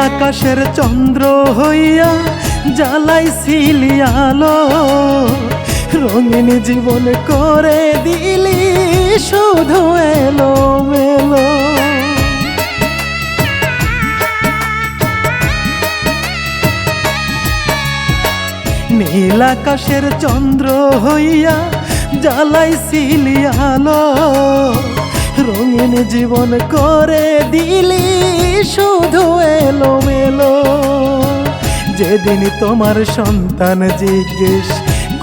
আকাশের চন্দ্র হইয়া জ্বালাইছিলি আলো, রঙিন জীবন করে দিলি শুধু এলো মেলো। নীল আকাশের চন্দ্র হইয়া জ্বালাইছিলি আলো, রঙিন জীবন করে দিলি শুধু এলো মেলো। যেদিন তোমার সন্তান জিজ্ঞেস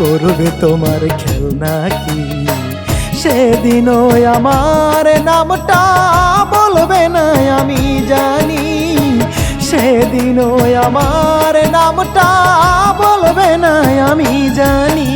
করবে তোমার খেলনা কি, সেদিনও আমার নামটা বলবে না আমি জানি, সেদিনও আমার নামটা বলবে না আমি জানি।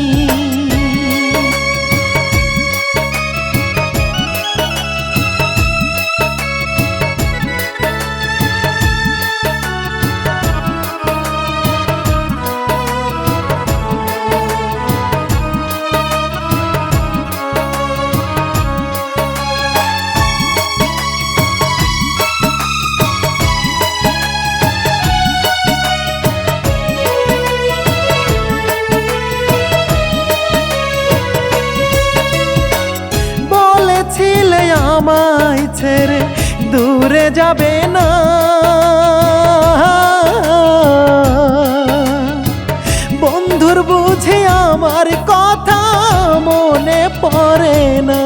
ছিলে আমায় ছেড়ে দূরে যাবে না, বন্ধুর বুঝে আমার কথা মনে পড়ে না।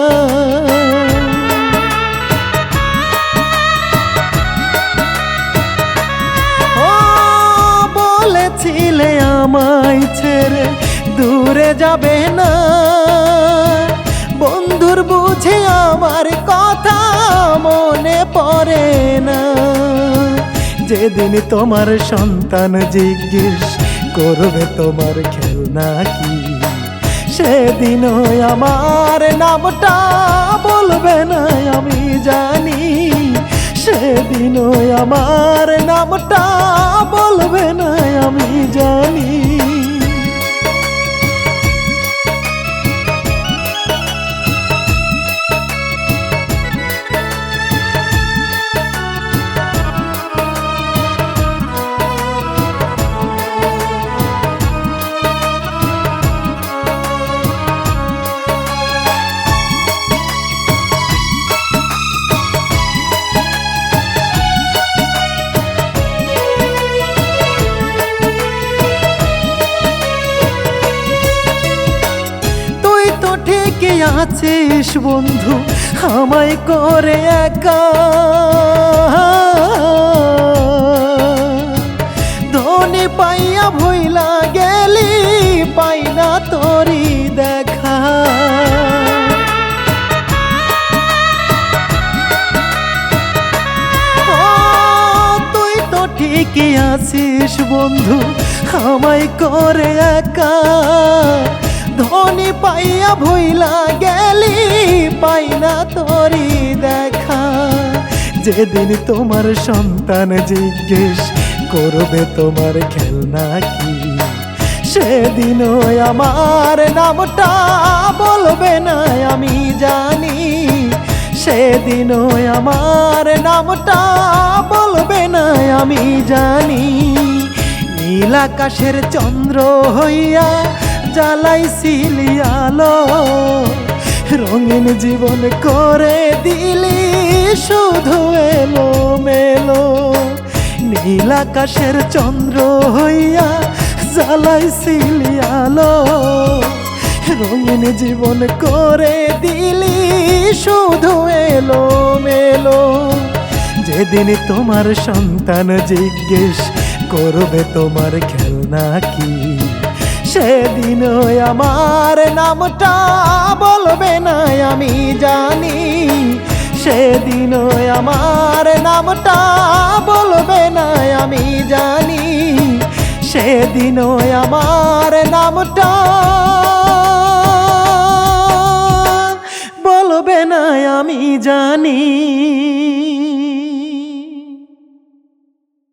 ও বলেছিলে আমায় ছেড়ে দূরে যাবে না, বন্ধুর বুঝে আমার কথা মনে পড়ে না। যেদিন তোমার সন্তান জিজ্ঞেস করবে তোমার খেলনা কি, সেদিনও আমার নামটা বলবে না আমি জানি, সেদিনও আমার নামটা বলবে না আমি জানি। ঠিকই আছিস বন্ধু আমায় করে একা, ধনী পাইয়া ভুইলা গেলি পাই না তোরি দেখা। তুই তো ঠিকই আছিস বন্ধু আমায় করে একা, ধনী পাইয়া ভুইলা গেলি পাই না তোরি দেখা। যেদিন তোমার সন্তান জিজ্ঞেস করবে তোমার খেলনা কি, সেদিনও আমার নামটা বলবে না আমি জানি, সেদিনও আমার নামটা বলবে না আমি জানি। নীল আকাশের চন্দ্র হইয়া জ্বালাইছিলি আলো, রঙিন জীবন করে দিলি শুধু এলো মেলো। নীল আকাশের চন্দ্র হইয়া জ্বালাইছিলি আলো, রঙিন জীবন করে দিলি শুধু এলো মেলো। যেদিন তোমার সন্তান জিজ্ঞেস করবে তোমার খেলনা কি, সেদিনও আমার নামটা বলবে না আমি জানি, সেদিনও আমার নামটা বলবে না আমি জানি, সেদিনও আমার নামটা বলবে না আমি জানি।